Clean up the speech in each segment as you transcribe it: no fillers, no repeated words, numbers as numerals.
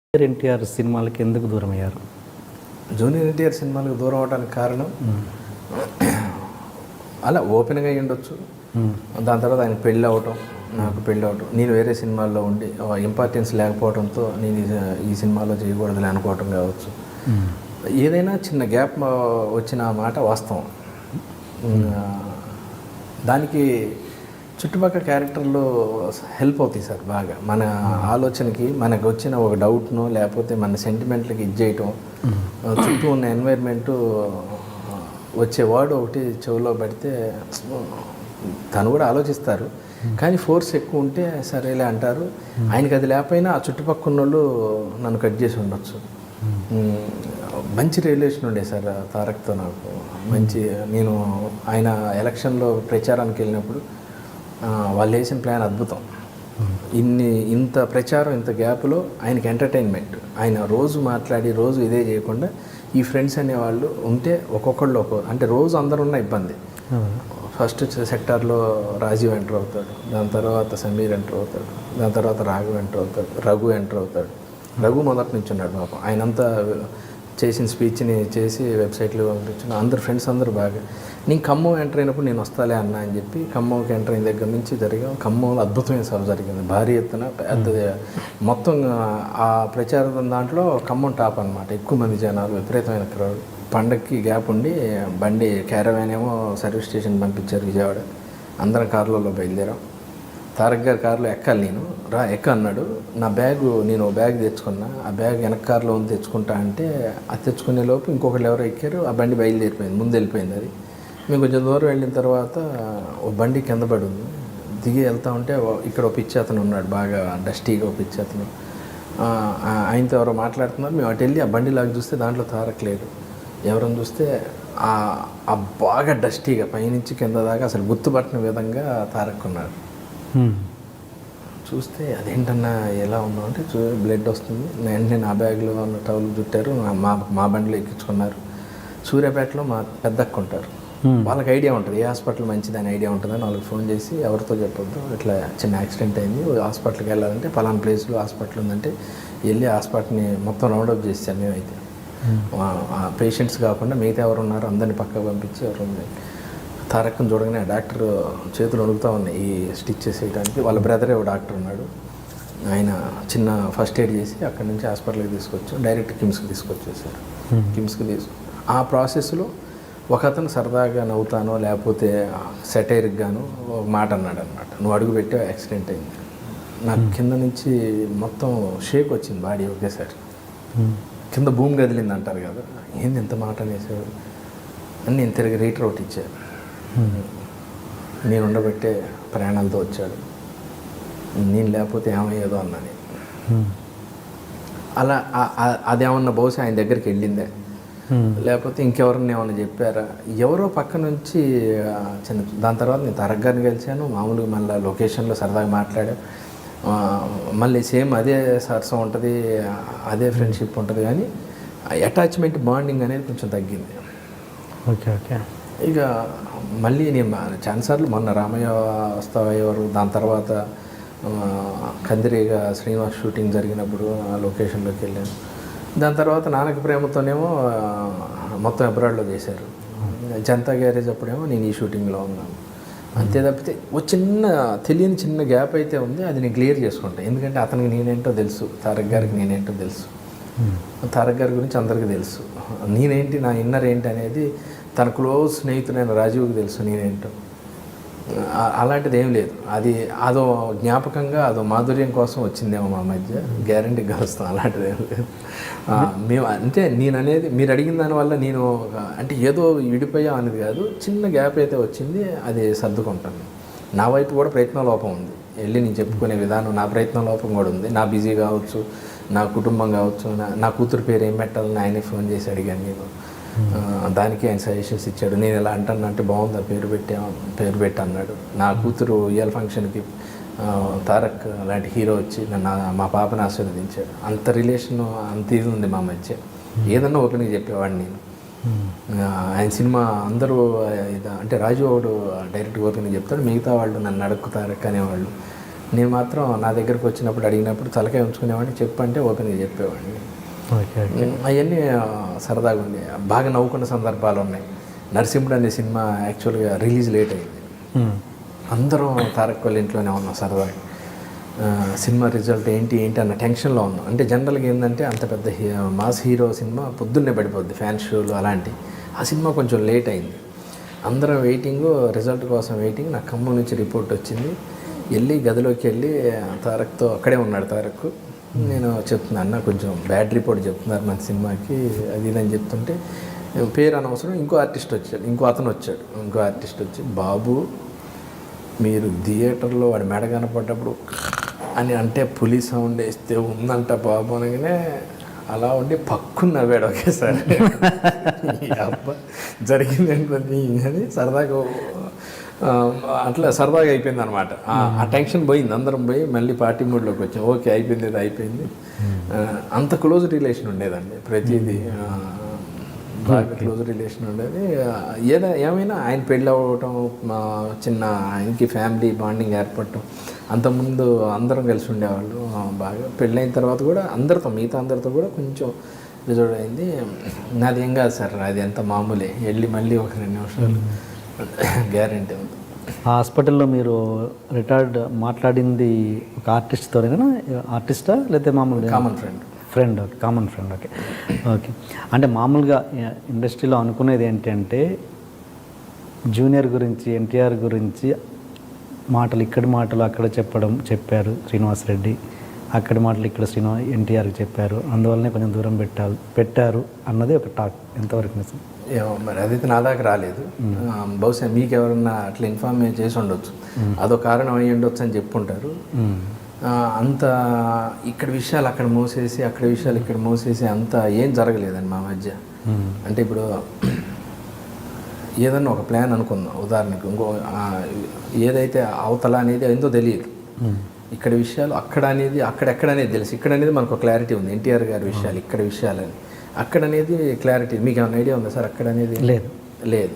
Junior NTR సినిమాలకి ఎందుకు దూరం అయ్యారు? జూనియర్ ఎన్టీఆర్ సినిమాలకు దూరం అవడానికి కారణం అలా ఓపెన్గా అయ్యి ఉండొచ్చు. దాని తర్వాత ఆయన పెళ్ళి అవటం, నాకు పెళ్ళి అవటం, నేను వేరే సినిమాల్లో ఉండి ఇంపార్టెన్స్ లేకపోవడంతో నేను ఈ సినిమాలో చేయకూడదులే అనుకోవటం కావచ్చు. ఏదైనా చిన్న గ్యాప్ వచ్చిన మాట వాస్తవం. దానికి చుట్టుపక్కల క్యారెక్టర్లు హెల్ప్ అవుతాయి సార్ బాగా. మన ఆలోచనకి మనకు వచ్చిన ఒక డౌట్ను లేకపోతే మన సెంటిమెంట్లకి ఇది చేయటం, చుట్టూ ఉన్న ఎన్వైర్న్మెంటు వచ్చే వర్డ్ ఒకటి చెవిలో పడితే తను కూడా ఆలోచిస్తారు, కానీ ఫోర్స్ ఎక్కువ ఉంటే సరేలే అంటారు. ఆయనకి అది లేకపోయినా ఆ చుట్టుపక్కల వాళ్ళు నన్ను కట్ చేసి ఉండొచ్చు. మంచి రిలేషన్ ఉండే సార్ తారక్తో నాకు. మంచి నేను ఆయన ఎలక్షన్లో ప్రచారానికి వెళ్ళినప్పుడు వాళ్ళు వేసిన ప్లాన్ అద్భుతం. ఇంత ప్రచారం, ఇంత గ్యాప్లో ఆయనకి ఎంటర్టైన్మెంట్. ఆయన రోజు మాట్లాడి రోజు ఇదే చేయకుండా ఈ ఫ్రెండ్స్ అనేవాళ్ళు ఉంటే ఒక్కొక్కళ్ళు అంటే రోజు అందరు ఉన్న ఇబ్బంది. ఫస్ట్ సెక్టార్లో రాజీవ్ ఎంటర్ అవుతాడు, దాని తర్వాత సమీర్ ఎంటర్ అవుతాడు, దాని తర్వాత రఘు ఎంటర్ అవుతాడు. రఘు మొదటి నుంచి ఉన్నాడు పాపం. ఆయనంతా చేసిన స్పీచ్ని చేసి వెబ్సైట్లో పంపించిన అందరు ఫ్రెండ్స్ అందరూ బాగా. నేను ఖమ్మం ఎంటర్ అయినప్పుడు నేను వస్తాలే అన్నా అని చెప్పి ఖమ్మంకి ఎంటర్ అయిన దగ్గర నుంచి ఖమ్మంలో అద్భుతమైన సభ జరిగింది, భారీ ఎత్తున పెద్దది. మొత్తం ఆ ప్రచారం దాంట్లో ఖమ్మం టాప్ అనమాట. ఎక్కువ మంది జనాలు, విపరీతమైన క్రౌడ్. పండగకి గ్యాప్ ఉండి బండి క్యారవాన్ ఏమో సర్వీస్ స్టేషన్ పంపించారు విజయవాడ. అందరం కార్లలో బయలుదేరాం. తారక్ గారి కారులో ఎక్కాలి, నేను ఎక్క అన్నాడు. నేను బ్యాగ్ తెచ్చుకున్నా, ఆ బ్యాగ్ వెనక కారులో ఉంది తెచ్చుకుంటా అంటే అది తెచ్చుకునే లోపు ఇంకొకళ్ళు ఎవరో ఎక్కారు, ఆ బండి బయలుదేరిపోయింది, ముందు వెళ్ళిపోయింది. అది మేము కొంచెం దూరం వెళ్ళిన తర్వాత ఓ బండి కింద పడి ఉంది. దిగి వెళ్తూ ఉంటే ఇక్కడ ఒక పిచ్చి అతను ఉన్నాడు, బాగా డస్టీగా ఒక పిచ్చి అతను. ఆయనతో ఎవరో మాట్లాడుతున్నారు. మేము అటు వెళ్ళి ఆ బండి లాగా చూస్తే దాంట్లో తారక్ లేడు. ఎవరని చూస్తే ఆ బాగా డస్టీగా పైనుంచి కింద దాకా అసలు గుర్తుపట్టిన విధంగా తారక్ ఉన్నాడు. చూస్తే అదేంటన్నా ఎలా ఉందో అంటే బ్లడ్ వస్తుంది. వెంటనే నా బ్యాగ్లో ఉన్న టవల్ చుట్టారు, మా బండిలో ఎక్కించుకున్నారు. సూర్యాపేటలో మా పెద్దక్క ఉంటారు, వాళ్ళకి ఐడియా ఉంటుంది ఏ హాస్పిటల్ మంచిదని ఐడియా ఉంటుందని వాళ్ళకి ఫోన్ చేసి ఎవరితో చెప్పొద్దు, ఇట్లా చిన్న యాక్సిడెంట్ అయింది, హాస్పిటల్కి వెళ్ళాలంటే పలానా ప్లేస్లో హాస్పిటల్ ఉందంటే వెళ్ళి హాస్పిటల్ని మొత్తం రౌండప్ చేసాం. మేమైతే పేషెంట్స్ కాకుండా మిగతా ఎవరు ఉన్నారు అందరినీ పక్కకు పంపించి ఎవరు ఉంది. తారక్ని చూడగానే డాక్టర్ చేతులు వణుకుతూ ఉన్నాయి ఈ స్టిచ్ చేసేయడానికి. వాళ్ళ బ్రదరే ఒక డాక్టర్ ఉన్నాడు, ఆయన చిన్న ఫస్ట్ ఎయిడ్ చేసి అక్కడి నుంచి హాస్పిటల్కి తీసుకొచ్చారు. డైరెక్ట్ కిమ్స్కి తీసుకొచ్చేసారు. ఆ ప్రాసెస్లో ఒక అతను సరదాగా నవ్వుతానో లేకపోతే సెటైర్కి గాను ఒక మాట అన్నాడు అనమాట, నువ్వు అడుగు పెట్టావు యాక్సిడెంట్ అయింది. నాకు కింద నుంచి మొత్తం షేక్ వచ్చింది బాడీ ఒకేసారి. కింద భూమి కదిలింది అంటారు కదా, ఏంది ఎంత మాట అనేసాడు అని నేను తిరిగి రీటర్ అవుట్ ఇచ్చాను. నేను ఉండబట్టే ప్రయాణాలతో వచ్చాడు, నేను లేకపోతే ఏమయ్యేదో అన్నాను. అలా అదేమన్నా బహుశా ఆయన దగ్గరికి వెళ్ళిందే, లేకపోతే ఇంకెవరిని ఏమన్నా చెప్పారా, ఎవరో పక్క నుంచి చిన్న. దాని తర్వాత నేను తారక్ గారిని కలిశాను, మామూలుగా మళ్ళీ లొకేషన్లో సరదాగా మాట్లాడా. మళ్ళీ సేమ్ అదే సరసం ఉంటుంది, అదే ఫ్రెండ్షిప్ ఉంటుంది, కానీ అటాచ్మెంట్ బాండింగ్ అనేది కొంచెం తగ్గింది. ఓకే. ఇక మళ్ళీ నేను చాలాసార్లు మొన్న రామయ్య వస్తావయ్యేవారు, దాని తర్వాత కందిరీగా శ్రీనివాస్ షూటింగ్ జరిగినప్పుడు ఆ లొకేషన్లోకి వెళ్ళాను. దాని తర్వాత నాన్నకి ప్రేమతోనేమో మొత్తం అబ్రాడ్లో చేశారు. జనతా గ్యారేజ్ అప్పుడేమో నేను ఈ షూటింగ్లో ఉన్నాను. అంతే తప్పితే ఓ తెలియని చిన్న గ్యాప్ అయితే ఉంది, అది నేను క్లియర్ చేసుకుంటాను. ఎందుకంటే అతనికి నేనేంటో తెలుసు, తారక్ గారికి నేనేంటో తెలుసు, తారక్ గారి గురించి అందరికీ తెలుసు, నేనేంటి నా ఇన్నర్ ఏంటి అనేది తన క్లోజ్ స్నేహితుడైన రాజీవ్కి తెలుసు నేనేంటో. అలాంటిది ఏం లేదు, అదో జ్ఞాపకంగా అదో మాధుర్యం కోసం వచ్చిందేమో మా మధ్య, గ్యారంటీ కలుస్తాం. అలాంటిది ఏం లేదు. మేము అంటే నేను అనేది మీరు అడిగిన దానివల్ల నేను అంటే ఏదో విడిపోయాం అనేది కాదు, చిన్న గ్యాప్ అయితే వచ్చింది, అది సర్దుకుంటాను. నా వైపు కూడా ప్రయత్న లోపం ఉంది, వెళ్ళి నేను చెప్పుకునే విధానం నా ప్రయత్న లోపం కూడా ఉంది. నా బిజీ కావచ్చు, నా కుటుంబం కావచ్చు, నా కూతురు పేరు ఏం పెట్టాలని ఆయనే ఫోన్ చేసి అడిగాను నేను. దానికి ఆయన సజెషన్స్ ఇచ్చాడు. నేను ఎలా అంటే బాగుంది పేరు పెట్టి అన్నాడు. నా కూతురు ఇయర్ ఫంక్షన్కి తారక్ లాంటి హీరో వచ్చి మా పాపని ఆశీర్వదించాడు. అంత రిలేషన్ అంత ఇది ఉంది మా మధ్య. ఏదన్నా ఓపెన్గా చెప్పేవాడిని నేను. ఆయన సినిమా అందరూ అంటే రాజు వాడు డైరెక్ట్గా ఓపెన్గా చెప్తాడు, మిగతా వాళ్ళు నన్ను అడుగుతారక్ అనేవాళ్ళు. నేను మాత్రం నా దగ్గరకు వచ్చినప్పుడు అడిగినప్పుడు తలకాయ ఉంచుకునేవాడిని, చెప్పంటే ఓపెన్గా చెప్పేవాడిని. Okay okay. అవన్నీ సరదాగా ఉంది. బాగా నవ్వుకున్న సందర్భాలు ఉన్నాయి. నరసింహుడు అనే సినిమా యాక్చువల్గా రిలీజ్ లేట్ అయింది. అందరం తారక్ వాళ్ళ ఇంట్లోనే ఉన్నాం సరదాగా. సినిమా రిజల్ట్ ఏంటి అన్న టెన్షన్లో ఉన్నాం. అంటే జనరల్గా ఏంటంటే అంత పెద్ద మాస్ హీరో సినిమా పొద్దున్నే పడిపోద్ది, ఫ్యాన్ షోలు అలాంటి. ఆ సినిమా కొంచెం లేట్ అయింది. అందరం వెయిటింగ్, రిజల్ట్ కోసం వెయిటింగ్. నాకు ఖమ్మం నుంచి రిపోర్ట్ వచ్చింది. వెళ్ళి గదిలోకి వెళ్ళి తారక్తో అక్కడే ఉన్నాడు తారక్. నేను చెప్తున్నా, అన్న కొంచెం బ్యాడ్ రిపోర్ట్ చెప్తున్నారు మన సినిమాకి, అది ఇదని చెప్తుంటే పేరు అనవసరం ఇంకో ఆర్టిస్ట్ వచ్చాడు, ఇంకో ఆర్టిస్ట్ వచ్చి, బాబు మీరు థియేటర్లో వాడి మెడ కనపడ్డప్పుడు అని అంటే పులి సౌండ్ వేస్తే ఉందంట బాబు అనగానే అలా ఉండి పక్కున నవ్వాడు ఒకేసారి. అబ్బా జరిగింది ఏంటని అని సరదాగా అట్లా సరదాగా అయిపోయింది అనమాట. ఆ టెన్షన్ పోయింది, అందరం పోయి మళ్ళీ పార్టీ మూడ్లోకి వచ్చాం. ఓకే అయిపోయింది. అంత క్లోజ్ రిలేషన్ ఉండేదండి, ప్రతిదీ బాగా క్లోజ్ రిలేషన్ ఉండేది. ఏమైనా ఆయన పెళ్ళి అవ్వటం, చిన్న ఆయనకి ఫ్యామిలీ బాండింగ్ ఏర్పడటం, అంతకుముందు అందరం కలిసి ఉండేవాళ్ళు బాగా. పెళ్ళైన తర్వాత కూడా మిగతా అందరితో కూడా కొంచెం రిజర్వ్ అయింది. నాది ఏం కాదు సార్, అది ఎంత మామూలే, వెళ్ళి మళ్ళీ ఒక 2 నిమిషాలు గ్యారెంటీ ఉంది. హాస్పిటల్లో మీరు రిటైర్డ్ మాట్లాడింది ఒక ఆర్టిస్ట్తోనేనా? ఆర్టిస్టా లేకపోతే మామూలుగా కామన్ ఫ్రెండ్. ఓకే. అంటే మామూలుగా ఇండస్ట్రీలో అనుకునేది ఏంటంటే జూనియర్ గురించి, ఎన్టీఆర్ గురించి ఇక్కడి మాటలు అక్కడ చెప్పారు శ్రీనివాస్ రెడ్డి, అక్కడి మాటలు ఇక్కడ ఎన్టీఆర్కి చెప్పారు, అందువల్లనే కొంచెం దూరం పెట్టారు అన్నది ఒక టాక్. ఎంతవరకు నిజం? ఏమో మరి, అదైతే నా దాకా రాలేదు. బహుశా మీకు ఎవరన్నా అట్లా ఇన్ఫార్మ్ చేసి ఉండొచ్చు, అదో కారణం అయ్యి ఉండొచ్చు అని చెప్పుంటారు. అంత ఇక్కడ విషయాలు అక్కడ మోసేసి, అక్కడ విషయాలు ఇక్కడ మోసేసి అంత ఏం జరగలేదండి మా మధ్య. అంటే ఇప్పుడు ఏదన్నా ఒక ప్లాన్ అనుకుందాం, ఉదాహరణకు ఇంకో ఏదైతే అవతల అనేది ఏందో తెలియదు, ఇక్కడ విషయాలు అక్కడ అనేది అక్కడెక్కడ అనేది తెలుసు, ఇక్కడ అనేది మనకు క్లారిటీ ఉంది. ఎన్టీఆర్ గారి విషయాలు ఇక్కడ విషయాలని, అక్కడ అనేది క్లారిటీ. మీకు ఏమైనా ఐడియా ఉందా సార్? అక్కడ అనేది లేదు.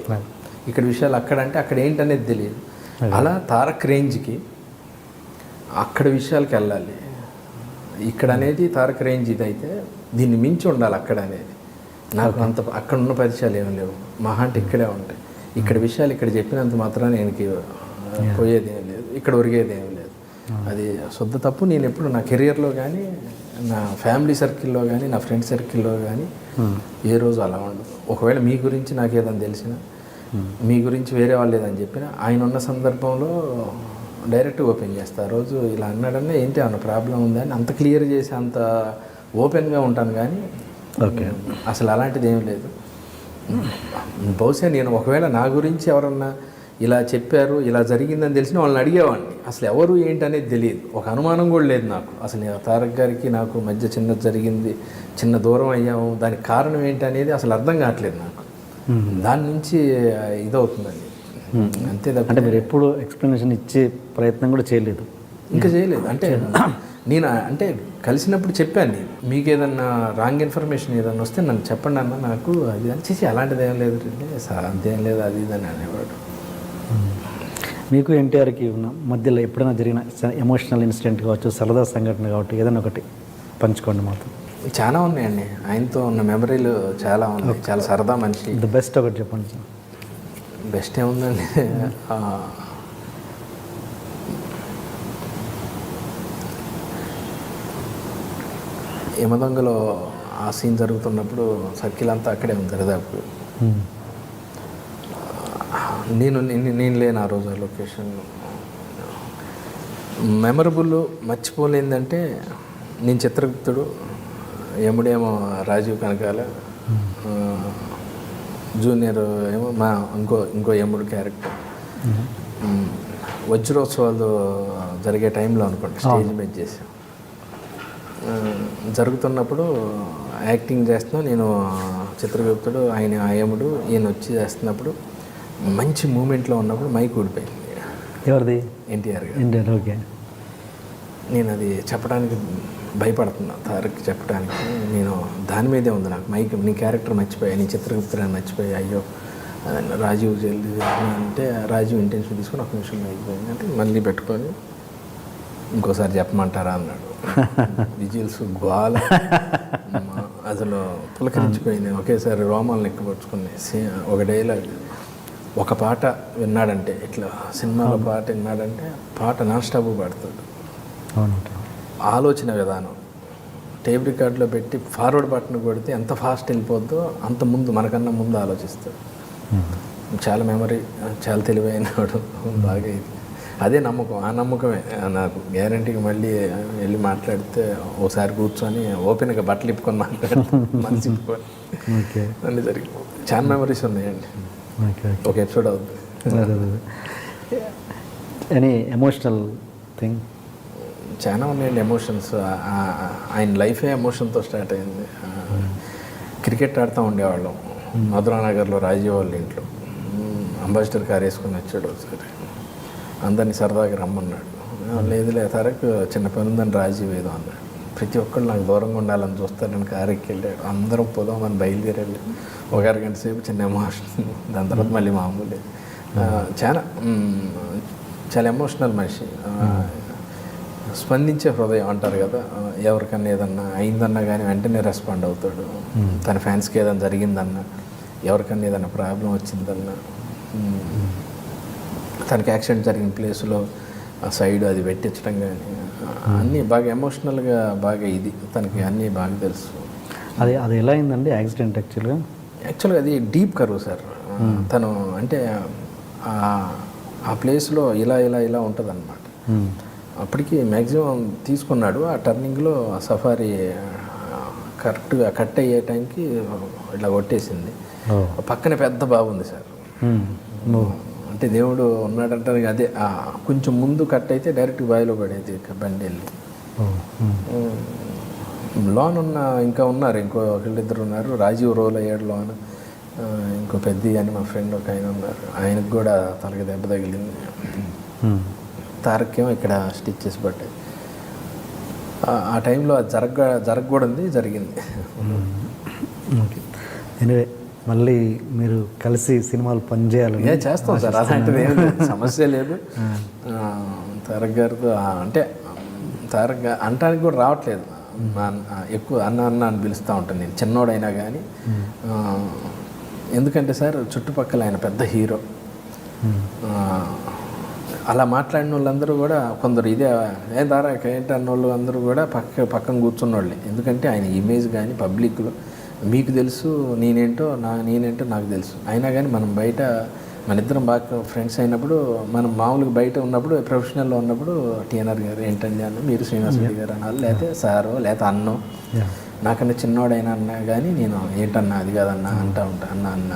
ఇక్కడ విషయాలు అక్కడ అంటే అక్కడ ఏంటనేది తెలియదు. అలా తారక్ రేంజ్కి అక్కడ విషయాలకి వెళ్ళాలి. ఇక్కడ అనేది తారక్ రేంజ్ ఇదైతే దీన్ని మించి ఉండాలి అక్కడ అనేది. నాకు అంత అక్కడ ఉన్న పరిచయాలు ఏమి లేవు, మహా అంటే ఇక్కడే ఉంటాయి. ఇక్కడ విషయాలు ఇక్కడ చెప్పినంత మాత్రాన ఆయనకి పోయేది ఏం లేదు, ఇక్కడ ఒరిగేది ఏం లేదు. అది శుద్ధ తప్పు. నేను ఎప్పుడు నా కెరియర్లో కానీ, నా ఫ్యామిలీ సర్కిల్లో కానీ, నా ఫ్రెండ్ సర్కిల్లో కానీ ఏ రోజు అలా ఉండదు. ఒకవేళ మీ గురించి నాకు ఏదైనా తెలిసినా, మీ గురించి వేరే వాళ్ళు ఏదని చెప్పినా, ఆయన ఉన్న సందర్భంలో డైరెక్ట్గా ఓపెన్ చేస్తా. ఆ రోజు ఇలా అన్నాడన్నా ఏంటి అన్న ప్రాబ్లం ఉందని అంత క్లియర్ చేసి అంత ఓపెన్గా ఉంటాను. కానీ ఓకే, అసలు అలాంటిది ఏం లేదు. బహుశా నేను ఒకవేళ నా గురించి ఎవరన్నా ఇలా చెప్పారు, ఇలా జరిగిందని తెలిసిన వాళ్ళని అడిగేవాడిని. అసలు ఎవరు ఏంటి అనేది తెలియదు, ఒక అనుమానం కూడా లేదు నాకు. అసలు తారక్ గారికి నాకు మధ్య చిన్నది జరిగింది, చిన్న దూరం అయ్యాము, దానికి కారణం ఏంటి అనేది అసలు అర్థం కావట్లేదు నాకు. దాని నుంచి ఇదవుతుందండి అంతే. అంటే మీరు ఎప్పుడు ఎక్స్ప్లెనేషన్ ఇచ్చే ప్రయత్నం కూడా చేయలేదు? ఇంకా చేయలేదు. అంటే నేను అంటే కలిసినప్పుడు చెప్పాను, నేను మీకు ఏదన్నా రాంగ్ ఇన్ఫర్మేషన్ ఏదన్నా వస్తే నన్ను చెప్పండి అన్న, నాకు అది అని చేసి అలాంటిది ఏం లేదు సార్, అంతేం లేదు అది ఇదని అనేవాడు. మీకు ఎన్టీఆర్కి ఉన్న మధ్యలో ఎప్పుడైనా జరిగిన ఎమోషనల్ ఇన్సిడెంట్ కావచ్చు, సరదా సంఘటన కావచ్చు, ఏదైనా ఒకటి పంచుకోండి మాతో. చాలా ఉన్నాయండి, ఆయనతో ఉన్న మెమరీలు చాలా ఉన్నాయి. చాలా సరదా మనిషి. ద బెస్ట్ ఒకటి చెప్పండి సార్. బెస్ట్ ఏముందండి, యమదొంగలో ఆ సీన్ జరుగుతున్నప్పుడు సర్కిల్ అంతా అక్కడే ఉంది దరిదాపు. నేను లేను ఆ రోజు ఆ లొకేషన్. మెమరబుల్ మర్చిపోలేదంటే నేను చిత్రగుప్తుడు, యముడేమో రాజీవ్ కనకాల, జూనియర్ ఏమో మా ఇంకో యముడు క్యారెక్టర్. వజ్రోత్సవాలు జరిగే టైంలో అనుకోండి స్టేజ్ మీద చేసాం. జరుగుతున్నప్పుడు యాక్టింగ్ చేస్తున్నాం, నేను చిత్రగుప్తుడు, ఆయన ఆయముడు, ఈయన వచ్చి చేస్తున్నప్పుడు మంచి మూమెంట్లో ఉన్నప్పుడు మైక్ ఊడిపోయింది. ఎవరిది? ఎన్టీఆర్ గారు. ఓకే. నేను అది చెప్పడానికి భయపడుతున్నా, తారక్ చెప్పడానికి. నేను దాని మీదే ఉంది నాకు మైక్. నీ క్యారెక్టర్ మర్చిపోయా, నీ చిత్రగుప్తుడు అని మర్చిపోయా, అయ్యో రాజీవ్ జల్దీ అంటే రాజీవ్ ఇంటెన్షన్ తీసుకొని 1 నిమిషం మైక్ పోయింది అంటే మళ్ళీ పెట్టుకొని ఇంకోసారి చెప్పమంటారా అన్నాడు. విజిల్స్ గోల అసలు పులకరించిపోయింది. ఒకేసారి రోమాలను ఎక్కపరుచుకున్నాయి. ఒక డైలాగ్, ఒక పాట విన్నాడంటే, ఇట్లా సినిమాలో పాట విన్నాడంటే పాట నాన్ స్టాప్ పాడతాడు. ఆలోచన విధానం టేప్ రికార్డులో పెట్టి ఫార్వర్డ్ బటన్ కొడితే ఎంత ఫాస్ట్ వెళ్ళిపోద్దో అంత ముందు, మనకన్నా ముందు ఆలోచిస్తాడు. చాలా మెమరీ, చాలా తెలివైనవాడు. బాగా ఇది అదే నమ్మకం. ఆ నమ్మకమే నాకు గ్యారంటీగా మళ్ళీ వెళ్ళి మాట్లాడితే ఓసారి కూర్చొని ఓపెన్గా బట్టలు ఇప్పుకొని మాట్లాడితే మనసు ఇప్పుకొని అన్నీ జరిగిపోతుంది. చాలా మెమరీస్ ఉన్నాయండి. ఒక ఎపిసోడ్ అవుతుంది. Any emotional thing? చాలా ఉన్నాయండి ఎమోషన్స్. ఆయన లైఫే ఎమోషన్తో స్టార్ట్ అయింది. క్రికెట్ ఆడుతూ ఉండేవాళ్ళం మధురానగర్లో రాజీవ్ వాళ్ళ ఇంట్లో. అంబాసిడర్ కార్ వేసుకొని వచ్చాడు ఒకసారి, అందరినీ సరదాగా రమ్మన్నాడు. లేదులే తారక్, చిన్న పని ఉందని రాజీవ్ ఏదో అన్నాడు. ప్రతి ఒక్కళ్ళు నాకు దూరంగా ఉండాలని చూస్తారని కారెక్కి వెళ్ళాడు. అందరం పోదామని బయలుదేరాడు. ఒక అరగంట సేపు చిన్న ఎమోషన్, దాని తర్వాత మళ్ళీ మామూలే. చాలా ఎమోషనల్ మనిషి. స్పందించే హృదయం అంటారు కదా, ఎవరికన్నా ఏదన్నా అయిందన్నా కానీ వెంటనే రెస్పాండ్ అవుతాడు. తన ఫ్యాన్స్కి ఏదైనా జరిగిందన్నా, ఎవరికన్నా ఏదైనా ప్రాబ్లం వచ్చిందన్నా, తనకి యాక్సిడెంట్ జరిగిన ప్లేస్లో ఆ సైడ్ అది పెట్టించడం కానీ అన్నీ బాగా ఎమోషనల్గా బాగా ఇది తనకి అన్నీ బాగా తెలుసు. అది ఎలా అయిందండి యాక్సిడెంట్? యాక్చువల్గా అది డీప్ కర్వ్ సార్. తను అంటే ఆ ప్లేస్లో ఇలా ఇలా ఇలా ఉంటుంది అన్నమాట. అప్పటికి మ్యాక్సిమం తీసుకున్నాడు. ఆ టర్నింగ్లో సఫారీ కరెక్ట్గా కట్ అయ్యే టైంకి ఇట్లా కొట్టేసింది. పక్కనే పెద్ద బాబు ఉంది సార్. అంటే దేవుడు ఉన్నాడంటారు. అదే కొంచెం ముందు కట్ అయితే డైరెక్ట్ బావిలో పడేది బండి వెళ్ళి. లోన్ ఇంకా ఉన్నారు, ఇంకో ఒకళ్ళిద్దరు ఉన్నారు. రాజీవ్ రోల్ అయ్యాడు లోన్. ఇంకో పెద్ద అని మా ఫ్రెండ్ ఒక ఆయన ఉన్నారు, ఆయనకు కూడా తలకి దెబ్బ తగిలింది. తారక్కేమో ఇక్కడ స్టిచ్చెస్ పట్టాయి. ఆ టైంలో అది జరగకూడదు, జరిగింది. ఓకే. ఎనివే మళ్ళీ మీరు కలిసి సినిమాలు పనిచేయాలి. చేస్తాం సార్, అలాంటిది ఏం లేదు, సమస్య లేదు. తారక్ గారితో అంటే తారక్ అంటానికి కూడా రావట్లేదు. ఎక్కువ అన్న అని పిలుస్తూ ఉంటాను నేను, చిన్నోడైనా కానీ. ఎందుకంటే సార్ చుట్టుపక్కల ఆయన పెద్ద హీరో. అలా మాట్లాడిన వాళ్ళందరూ కూడా కొందరు ఇదే ఏం తారక్ ఏంటి అన్నోళ్ళు అందరూ కూడా పక్కన కూర్చున్న వాళ్ళే. ఎందుకంటే ఆయన ఇమేజ్ కానీ పబ్లిక్లో మీకు తెలుసు, నేనేంటో నాకు తెలుసు. అయినా కానీ మనం బయట మన ఇద్దరం బాగా ఫ్రెండ్స్ అయినప్పుడు, మనం మామూలుగా బయట ఉన్నప్పుడు ప్రొఫెషనల్లో ఉన్నప్పుడు టీఎన్ఆర్ గారు ఏంటండి అన్న, మీరు శ్రీనివాస్ రెడ్డి గారు అన్నారు, లేకపోతే సారో లేకపోతే అన్నో, నాకన్నా చిన్నోడైనా అన్నా కానీ నేను ఏంటన్నా అది కాదన్నా అంటా ఉంటా, అన్న